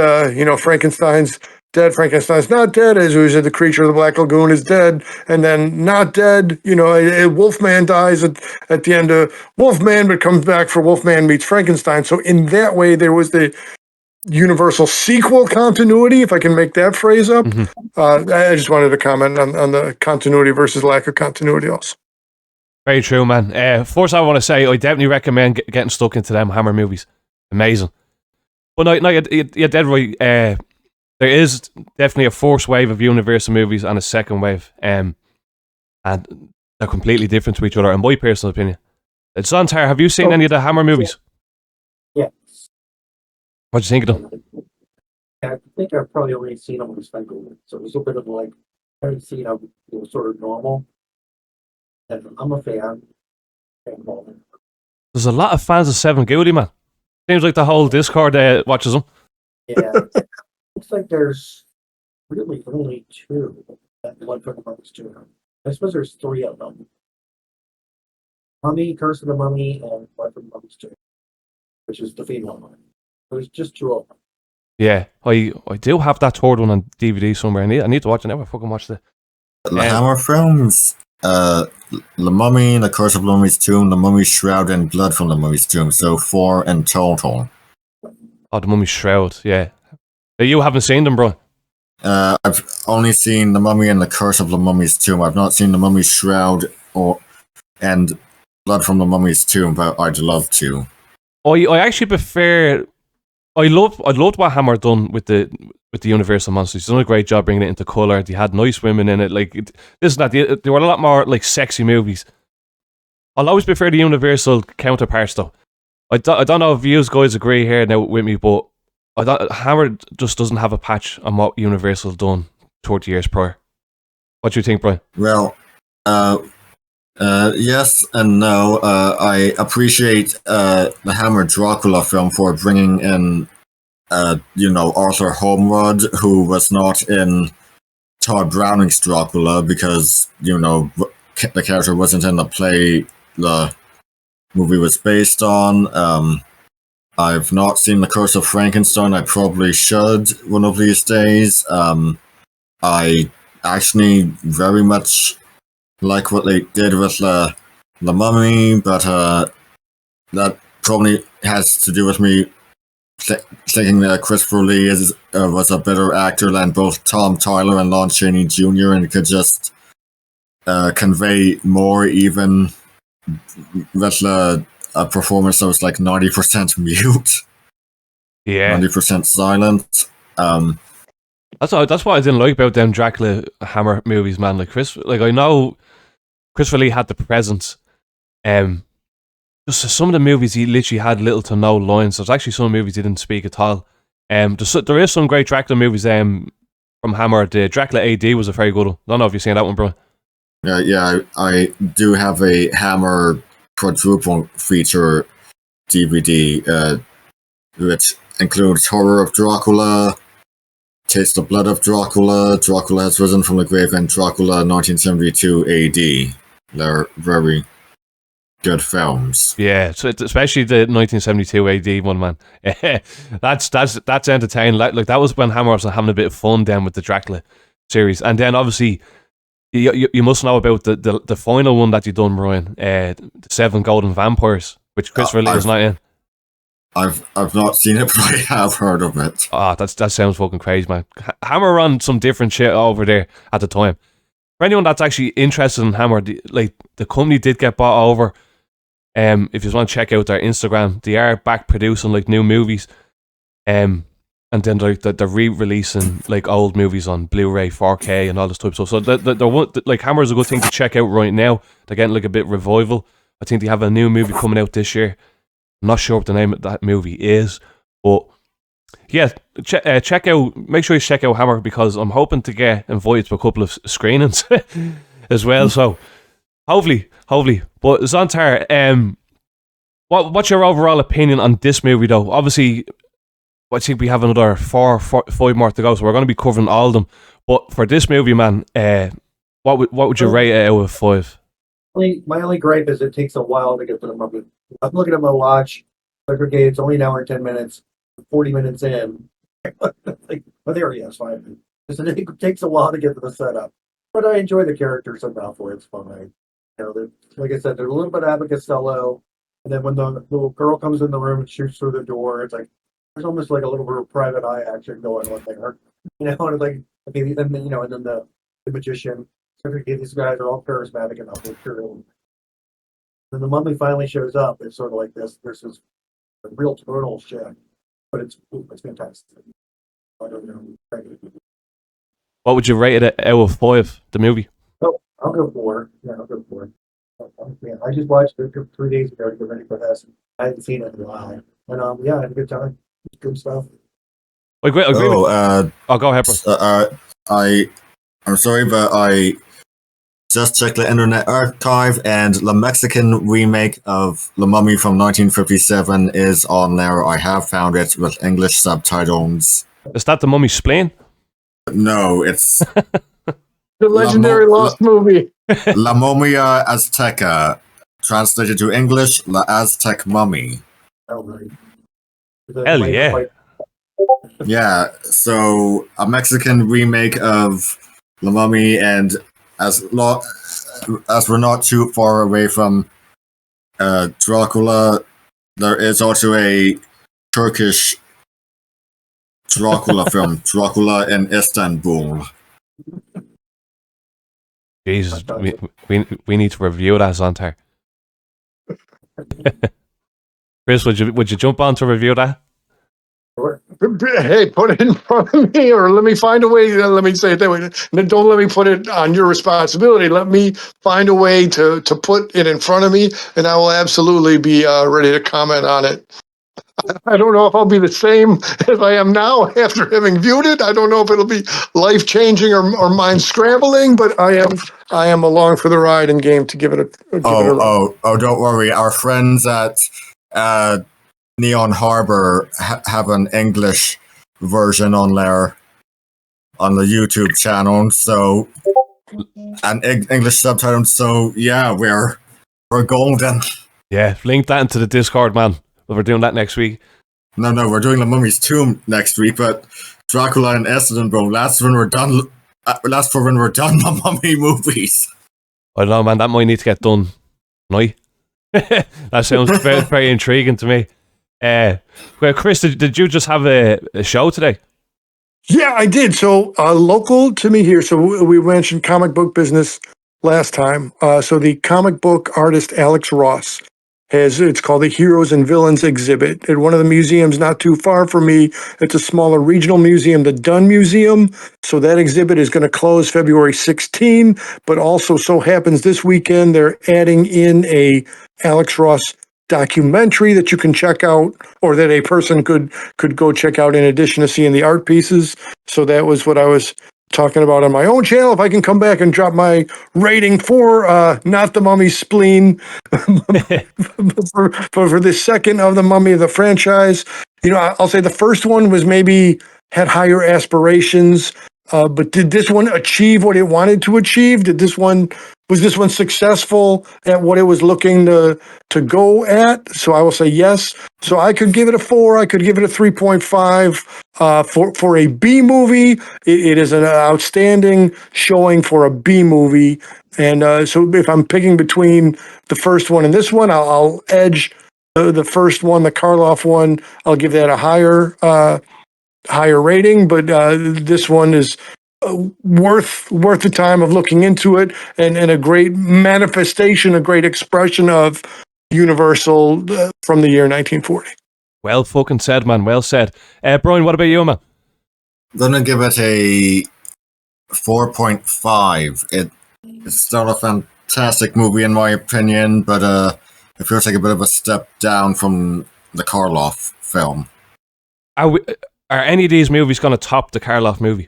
Frankenstein's dead, Frankenstein's not dead, as we said, the creature of the Black Lagoon is dead, and then not dead. Wolfman dies at the end of Wolfman, but comes back for Wolfman meets Frankenstein. So in that way, there was the Universal sequel continuity, if I can make that phrase up. I just wanted to comment on the continuity versus lack of continuity also. Very true, man. First, I want to say I definitely recommend getting stuck into them Hammer movies. Amazing. But no, you're dead right. There is definitely a first wave of Universal movies and a second wave, and they're completely different to each other, in my personal opinion. Zontar, have you seen any of the Hammer movies? Yeah. What do you think of them? I think I've probably already seen them on the cycle, so it was a bit of like I haven't seen them sort of normal. And I'm a fan. There's a lot of fans of Seven Goody, man. Seems like the whole Discord watches them. Yeah, looks like there's really only two that one for the most two. I suppose there's 3 of them. Mummy, Curse of the Mummy, and Blood from the Mummy's Tomb, which is the female one. There's just 2 of them. Yeah, I do have that third one on DVD somewhere. I need to watch it. I never fucking watched it. The Hammer films, The Mummy, The Curse of the Mummy's Tomb, The Mummy's Shroud, and Blood from the Mummy's Tomb. So 4 in total. Oh, The Mummy's Shroud, yeah. You haven't seen them, bro? I've only seen The Mummy and The Curse of the Mummy's Tomb. I've not seen The Mummy's Shroud and Blood from the Mummy's Tomb, but I'd love to. I actually prefer... I loved what Hammer done with the Universal monsters. He's done a great job bringing it into colour. They had nice women in it. Like this and that. They were a lot more like sexy movies. I'll always prefer the Universal counterparts though. I don't know if you guys agree here now with me, but Hammer just doesn't have a patch on what Universal done 30 years prior. What do you think, Bryan? Well, yes and no. I appreciate the Hammer Dracula film for bringing in, Arthur Holmwood, who was not in Todd Browning's Dracula because, the character wasn't in the play the movie was based on. I've not seen The Curse of Frankenstein. I probably should one of these days. I actually very much like what they did with the Mummy, but that probably has to do with me thinking that Christopher Lee was a better actor than both Tom Tyler and Lon Chaney Jr. and could just convey more, even with a performance that was like 90% mute, 90% silent. That's what I didn't like about them Dracula Hammer movies, man. I know Christopher Lee had the presence. Just some of the movies he literally had little to no lines. There's actually some movies he didn't speak at all. There is some great Dracula movies from Hammer. The Dracula AD was a very good one. I don't know if you've seen that one, bro. Yeah, I do have a Hammer quadruple feature DVD, which includes Horror of Dracula, Taste the Blood of Dracula, Dracula Has Risen from the Grave, and Dracula 1972 AD. They're very good films. Yeah, so especially the 1972 AD one, man. That's entertaining. Like that was when Hammer was having a bit of fun then with the Dracula series, and then obviously you must know about the final one that you done, Bryan, the 7 Golden Vampires, which Christopher Lee was not in. I've not seen it, but I have heard of it. That sounds fucking crazy, man. Hammer ran some different shit over there at the time. For anyone that's actually interested in Hammer, the company did get bought over. If you want to check out their Instagram, they are back producing like new movies. And then they're re-releasing like old movies on Blu-ray, 4K, and all this type of stuff. So like Hammer is a good thing to check out right now. They're getting like a bit revival. I think they have a new movie coming out this year. I'm not sure what the name of that movie is, but yeah, check out. Make sure you check out Hammer because I'm hoping to get invited to a couple of screenings as well. So hopefully. But Zontar, what's your overall opinion on this movie though? Obviously, I think we have another 5 more to go, so we're going to be covering all of them. But for this movie, man, what would you rate it out of 5? My only gripe is it takes a while to get to the movie. I'm looking at my watch. Like, okay, it's only an hour and 10 minutes. 40 minutes in. Like, well, there he is. 5 minutes. It takes a while to get to the setup. But I enjoy the characters enough where it's fun. Like I said, there's a little bit of Abbott Costello. And then when the little girl comes in the room and shoots through the door, it's like, there's almost like a little bit of private eye action going on there. And it's like, okay, and then, and then the magician. So, okay, these guys are all charismatic enough. When the mummy finally shows up, it's sort of like this. There's this real tonal shit, but it's fantastic. I don't know. What would you rate it out of 5? The movie? Oh, I'll go 4. Yeah, I'll go 4. Yeah, I just watched it 3 days ago to get ready for this. I hadn't seen it in a while, and yeah, I had a good time. Good stuff. I agree go ahead, bro. I'm sorry, but I just checked the Internet Archive, and the Mexican remake of The Mummy from 1957 is on there. I have found it with English subtitles. Is that The Mummy's Spleen? No, it's the legendary lost movie. La Momia Azteca, translated to English, La Aztec Mummy. Oh, right. Hell yeah. Yeah, so a Mexican remake of La Mummy, and as we're not too far away from Dracula, there is also a Turkish Dracula film, Dracula in Istanbul. Jesus, we need to review that, Zontar. Chris, would you jump on to review that? Hey, put it in front of me, or let me find a way. Let me say it that way. Don't let me put it on your responsibility. Let me find a way to put it in front of me, and I will absolutely be ready to comment on it. I don't know if I'll be the same as I am now after having viewed it. I don't know if it'll be life changing or mind scrambling, but I am along for the ride and game to give it a. Don't worry. Our friends at Neon Harbor have an English version on the YouTube channel, so and English subtitles. So yeah, we're golden. Yeah, link that into the Discord, man. We're doing that next week. No, we're doing The Mummy's Tomb next week, but Dracula and Istanbul. That's when we're done. That's for when we're done the Mummy movies. I don't know, man. That might need to get done. No, that sounds very, very intriguing to me. Well, Chris, did you just have a show today? Yeah, I did. So local to me here. So we mentioned comic book business last time. So the comic book artist Alex Ross it's called the Heroes and Villains exhibit at one of the museums not too far from me. It's a smaller regional museum, the Dunn Museum. So that exhibit is going to close February 16, but also so happens this weekend they're adding in a Alex Ross documentary that you can check out, or that a person could go check out in addition to seeing the art pieces. So that was what I was talking about on my own channel. If I can come back and drop my rating for Not the Mummy Spleen for the second of the Mummy of the franchise. You know, I'll say the first one was maybe had higher aspirations, but did this one achieve what it wanted to achieve? Was this one successful at what it was looking to go at? So I will say yes. So I could give it a 4. I could give it a 3.5 for a B movie. It is an outstanding showing for a B movie. And so if I'm picking between the first one and this one, I'll edge the first one, the Karloff one. I'll give that a higher rating. But this one is worth the time of looking into it, and a great manifestation, a great expression of Universal from the year 1940. Well fucking said, man. Well said. Bryan, what about you, man? I'm gonna give it a 4.5. It's still a fantastic movie in my opinion, but it feels like a bit of a step down from the Karloff film. Are any of these movies going to top the Karloff movie?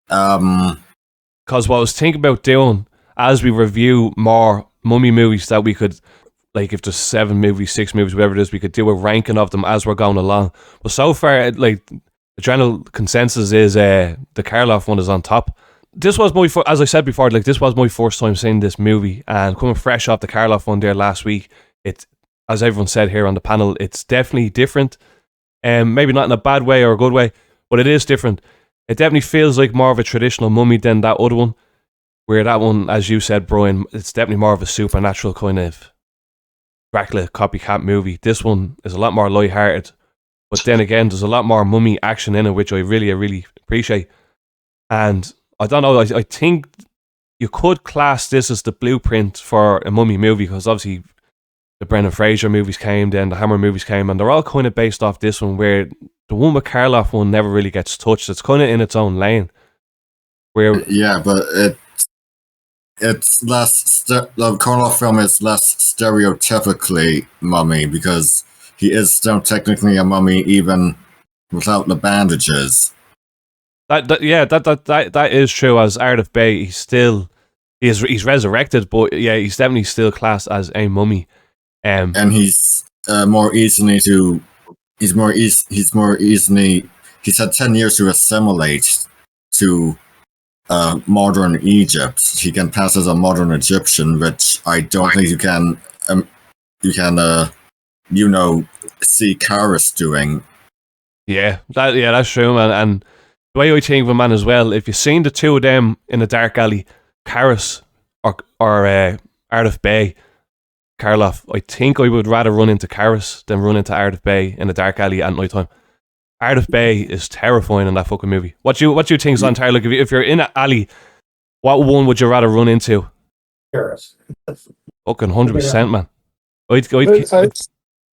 Because what I was thinking about doing as we review more Mummy movies, that we could, like, if there's 7 movies, 6 movies, whatever it is, we could do a ranking of them as we're going along. But so far, like, the general consensus is the Karloff one is on top. This was as I said before, like, this was my first time seeing this movie, and coming fresh off the Karloff one there last week, it's, as everyone said here on the panel, it's definitely different. Maybe not in a bad way or a good way, but it is different. It definitely feels like more of a traditional Mummy than that other one, where that one, as you said, Bryan, it's definitely more of a supernatural kind of Dracula copycat movie. This one is a lot more lighthearted, but then again, there's a lot more Mummy action in it, which I really appreciate. And I don't know, I think you could class this as the blueprint for a Mummy movie, because obviously the Brendan Fraser movies came, then the Hammer movies came, and they're all kind of based off this one, where the one with Karloff one never really gets touched. It's kind of in its own lane. Where but it's less. The Karloff film is less stereotypically Mummy, because he is still technically a mummy even without the bandages. That is true. As Art of Bay, he's resurrected, but yeah, he's definitely still classed as a mummy. And he's more easily he's had 10 years to assimilate to modern Egypt. He can pass as a modern Egyptian, which I don't think you can. See Kharis doing. Yeah, that's true, man. And the way I think of a man as well, if you've seen the two of them in a dark alley, Kharis or Ardif Bey, Karloff, I think I would rather run into Kharis than run into Ardif Bey in a dark alley at night time. Ardif Bey is terrifying in that fucking movie. What do you think, Zontire? Like, if you're in an alley, what one would you rather run into? Kharis. Fucking 100%, man.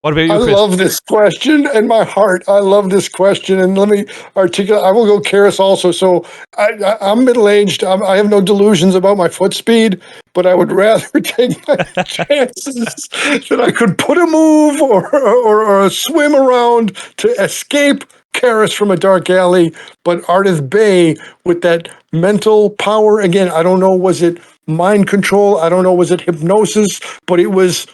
What about you, I Chris? love this question in my heart. I love this question, and let me articulate. I will go Kharis also. So I'm middle-aged. I have no delusions about my foot speed, but I would rather take my chances that I could put a move or a swim around to escape Kharis from a dark alley. But Ardith Bey, with that mental power, again, I don't know, was it mind control? I don't know, was it hypnosis? But it was,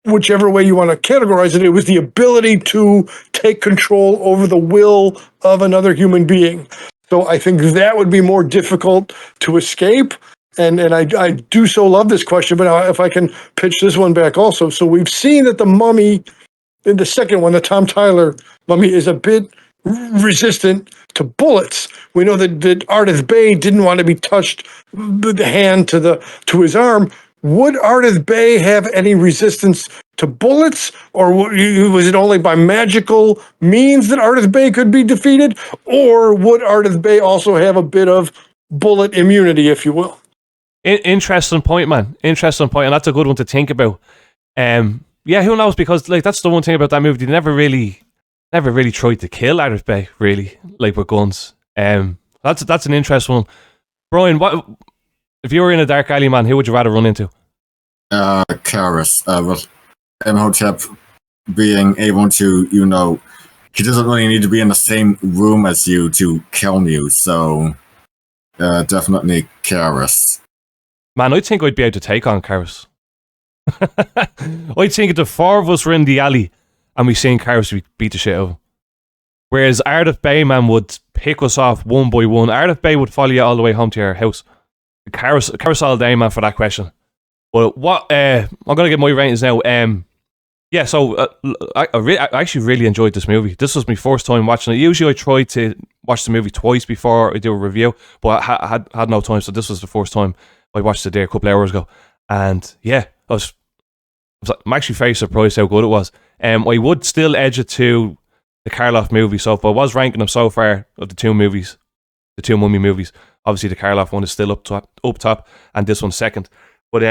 whichever way you want to categorize it, it was the ability to take control over the will of another human being. So I think that would be more difficult to escape. And I do so love this question, but if I can pitch this one back also. So we've seen that the mummy, in the second one, the Tom Tyler mummy, is a bit resistant to bullets. We know that Ardith Bey didn't want to be touched, the hand to his arm. Would Ardith Bey have any resistance to bullets, or was it only by magical means that Ardith Bey could be defeated? Or would Ardith Bey also have a bit of bullet immunity, if you will? Interesting point, man. Interesting point, and that's a good one to think about. Yeah, who knows? Because like that's the one thing about that movie. They never really tried to kill Ardith Bey, really, like with guns. That's an interesting one. Bryan, what if you were in a dark alley, man? Who would you rather run into? Kharis, with Imhotep being able to, he doesn't really need to be in the same room as you to kill you. So, definitely Kharis. Man, I think I'd be able to take on Kharis. I think if the four of us were in the alley and we seen Kharis, we'd beat the shit out of him. Whereas Ardith Bey, man, would pick us off one by one. Ardith Bey would follow you all the way home to your house. Kharis all day, man, for that question. But what I'm gonna get my ratings now. Yeah, so I actually really enjoyed this movie. This was my first time watching it. Usually I try to watch the movie twice before I do a review, but I had no time, so this was the first time I watched it there a couple of hours ago. And yeah, I'm actually very surprised how good it was. I would still edge it to the Karloff movie, so if I was ranking them so far of the two movies, the two mummy movies, obviously the Karloff one is still up top, and this one's second. But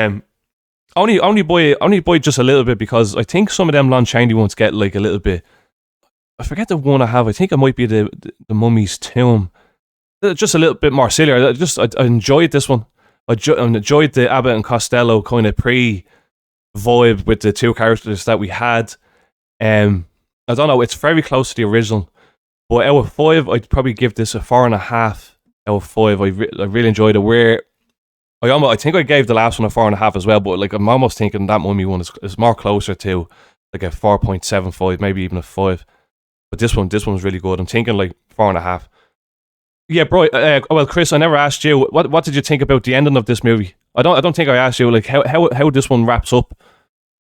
only by just a little bit, because I think some of them Lon Chaney ones get like a little bit. I forget the one I have. I think it might be the Mummy's Tomb. Just a little bit more silly. I enjoyed this one. I enjoyed the Abbott and Costello kind of vibe with the two characters that we had. I don't know, it's very close to the original, but out of 5, I'd probably give this a 4.5 out of 5. I really enjoyed it. Where I think I gave the last one a 4.5 as well, but like I'm almost thinking that mummy one is more closer to like a 4.75, maybe even a 5. But this one's really good. I'm thinking like 4.5. Yeah, bro. Well, Chris, I never asked you what did you think about the ending of this movie? I don't think I asked you like how this one wraps up.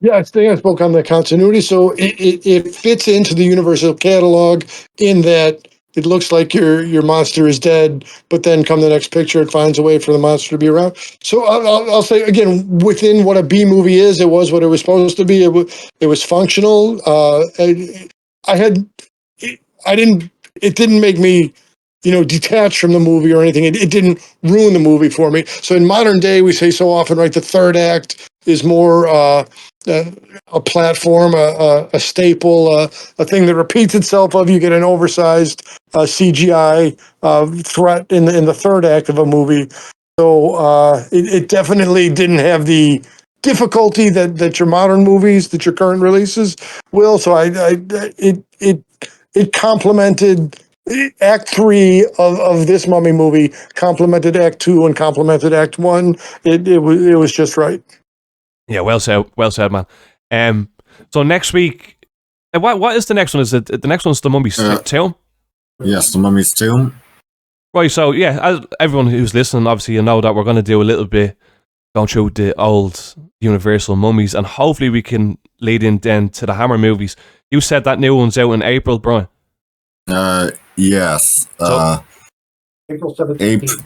Yeah, I think I spoke on the continuity. So it fits into the Universal catalog in that it looks like your monster is dead, but then come the next picture, it finds a way for the monster to be around. So I'll say again, within what a B movie is, it was what it was supposed to be. It was functional. It didn't make me, detached from the movie or anything. It didn't ruin the movie for me. So in modern day, we say so often, right, the third act is more a platform, a staple, a thing that repeats itself. You get an oversized CGI threat in the third act of a movie. So it definitely didn't have the difficulty that your modern movies, that your current releases will. So it complemented. Act 3 of this mummy movie complemented Act 2 and complemented Act 1. It was just right. Yeah, well said, man. So next week, what is the next one? Is it the next one's the Mummy's Tomb? Yes, the Mummy's Tomb. Right, so yeah, as everyone who's listening, obviously you know that we're going to do a little bit going through the old Universal mummies, and hopefully we can lead in then to the Hammer movies. You said that new one's out in April, Brian. Yes. So- April 17th.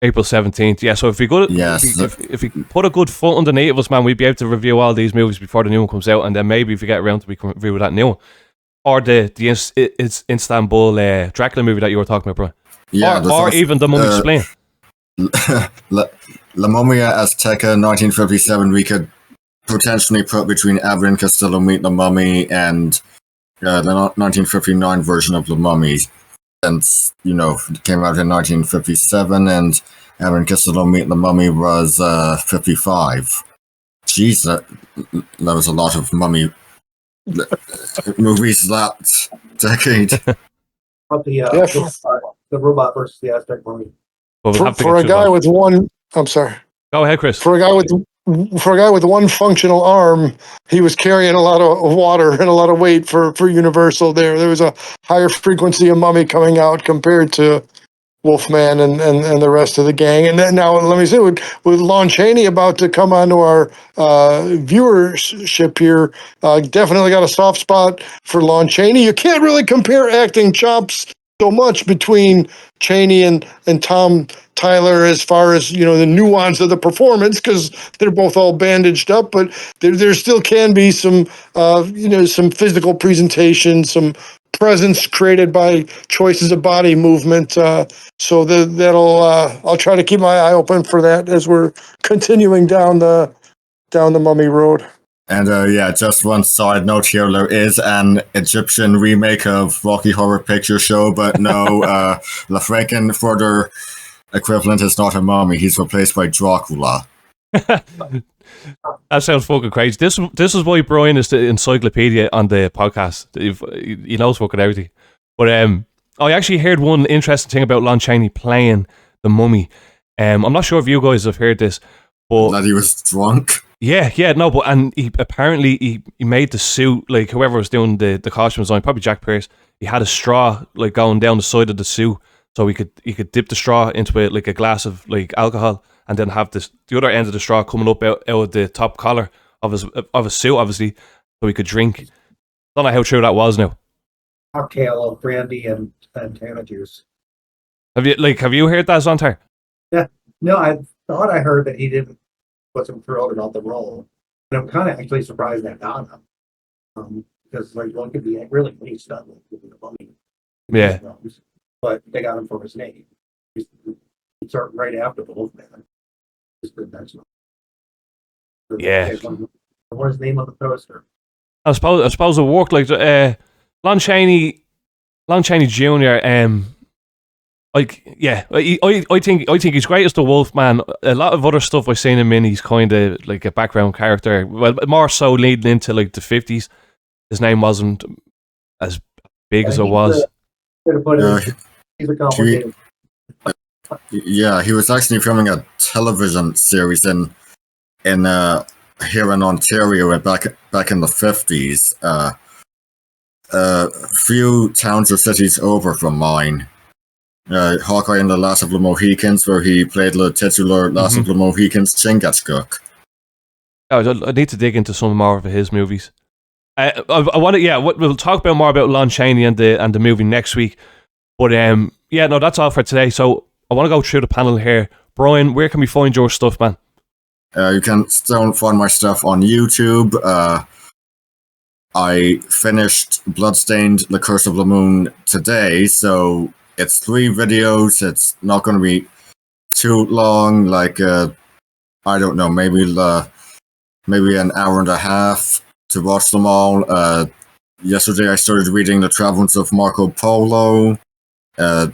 April 17th. Yeah, so if we go, Yes. if we put a good foot underneath of us, man, we'd be able to review all these movies before the new one comes out, and then maybe if we get around to, we can review that new one, or the Istanbul Dracula movie that you were talking about, Brian. Yeah. Or even the Mummy Explain. La Mumia Azteca 1957, we could potentially put between Abbott and Costello Meet the Mummy and the 1959 version of The Mummy. Since, it came out in 1957 and Abbott and Costello Meet the Mummy was 55. Jeez, that was a lot of mummy movies that decade. But the robot versus the Aztec mummy. But we'll have to For get a through guy that. with one, I'm sorry. Go ahead, Chris. For a guy with one functional arm, he was carrying a lot of water and a lot of weight for Universal. There was a higher frequency of mummy coming out compared to Wolfman and the rest of the gang. And then now let me say, with Lon Chaney about to come onto our viewership here, definitely got a soft spot for Lon Chaney. You can't really compare acting chops so much between Chaney and Tom Tyler as far as the nuance of the performance, because they're both all bandaged up, but there still can be some some physical presentation, some presence created by choices of body movement. So that'll I'll try to keep my eye open for that as we're continuing down the Mummy road. And just one side note here, there is an Egyptian remake of Rocky Horror Picture Show, but no, La Frankenfurter equivalent is not a mummy. He's replaced by Dracula. That sounds fucking crazy. This is why Brian is the encyclopedia on the podcast. He knows fucking everything. But I actually heard one interesting thing about Lon Chaney playing the mummy. I'm not sure if you guys have heard this, but that he was drunk. Yeah, no, but and he apparently he made the suit, like whoever was doing the costume design, probably Jack Pierce. He had a straw like going down the side of the suit, so he could dip the straw into a glass of like alcohol, and then have the other end of the straw coming up out of the top collar of his suit, obviously, so he could drink. Don't know how true that was now. Cocktail of brandy and Tana juice. Have you heard that, Zontar? Yeah, no, I thought I heard that he wasn't thrilled about the role, and I'm kind of actually surprised that got him, because one could be really wasted on the mummy. Yeah, but they got him for his name. He's starting right after the Wolfman. Yeah. What his name on the poster? I suppose it worked. Like Lon Chaney Jr. I think he's great as the Wolfman. A lot of other stuff I've seen him in, he's kind of like a background character. Well, more so leading into like the 50s. His name wasn't as big as it was. He's a complicated. Yeah, he was actually filming a television series in here in Ontario back in the 50s. Few towns or cities over from mine. Hawkeye and the Last of the Mohicans, where he played the titular Last of the Mohicans Chingachgook. I need to dig into some more of his movies. I want to. Yeah, we'll talk about more about Lon Chaney and the movie next week. But that's all for today. So I want to go through the panel here. Brian, where can we find your stuff, man? You can still find my stuff on YouTube. I finished Bloodstained: The Curse of the Moon today, so it's 3 videos. It's not going to be too long. Like I don't know, maybe an hour and a half to watch them all. Yesterday I started reading The Travels of Marco Polo.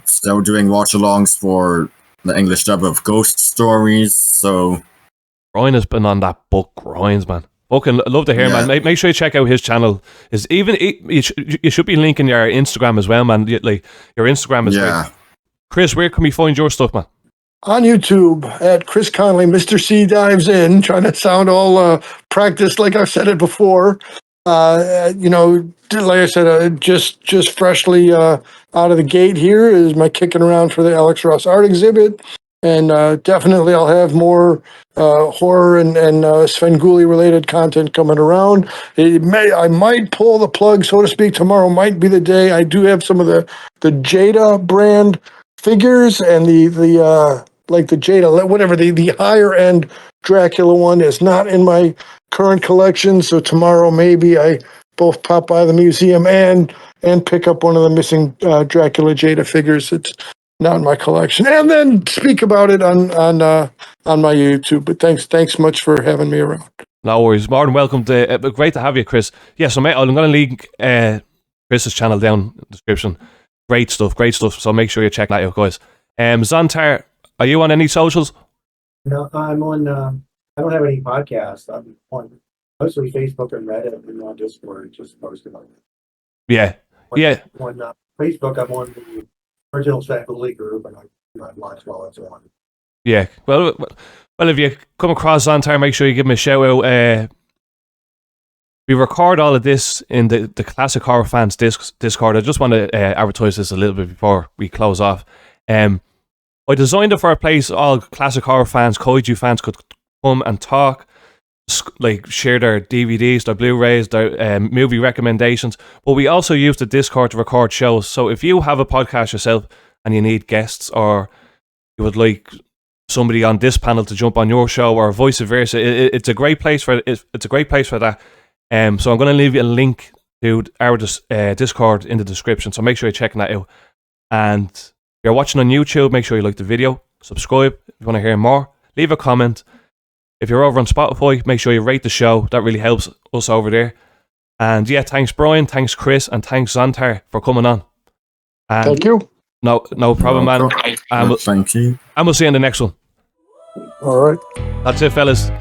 Still doing watch-alongs for the English dub of Ghost Stories. So Brian has been on that book grinds, man. Fucking love to hear, man. Make sure you check out his channel. You should be linking your Instagram as well, man. Like your Instagram is great. Chris, where can we find your stuff, man? On YouTube at Chris Conley, Mr. C Dives In, trying to sound all practiced like I've said it before. You know, like I said, just freshly out of the gate here is my kicking around for the Alex Ross art exhibit, and definitely I'll have more horror and Svengoolie related content coming around. I might pull the plug, so to speak. Tomorrow might be the day. I do have some of the Jada brand figures and the like the Jada, whatever the higher end Dracula one is not in my current collection. So tomorrow maybe I both pop by the museum and pick up one of the missing Dracula Jada figures. It's not in my collection, and then speak about it on my YouTube. But thanks much for having me around. No worries. More than welcome. Great to have you, Chris. Yeah, so mate, I'm going to link Chris's channel down in the description. Great stuff. So make sure you check that out, guys. Zantar, are you on any socials? No, I'm on. I don't have any podcasts. I'm on mostly Facebook and Reddit and on Discord, just posting on it. Yeah. On Facebook, I'm on the original Svengoolie group, and I watch while it's on. Yeah. Well, if you come across Zantar, make sure you give him a shout out. We record all of this in the Classic Horror Fans Discord. I just want to advertise this a little bit before we close off. I designed it for a place all Classic Horror fans, Kaiju fans could come and talk, like share their DVDs, their Blu-rays, their movie recommendations. But we also use the Discord to record shows. So if you have a podcast yourself and you need guests, or you would like somebody on this panel to jump on your show, or vice versa, it's a great place for that. So I'm going to leave you a link to our Discord in the description. So make sure you're checking that out. And if you're watching on YouTube, make sure you like the video, subscribe if you want to hear more, leave a comment. If you're over on Spotify, make sure you rate the show. That really helps us over there. And yeah, thanks Bryan, thanks Chris, and thanks Zantar for coming on. And thank you. No problem, man. Thank you. And we'll see you in the next one. All right. That's it, fellas.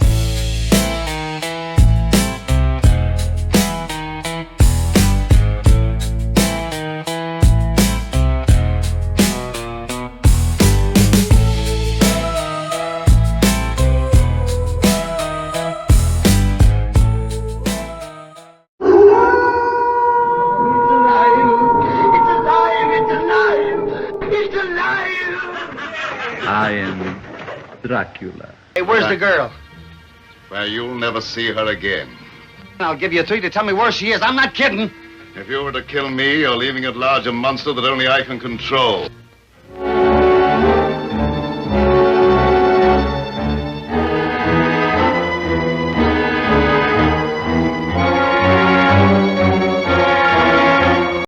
I am Dracula. Hey, where's the girl? Well, you'll never see her again. I'll give you a treat to tell me where she is. I'm not kidding. If you were to kill me, you're leaving at large a monster that only I can control.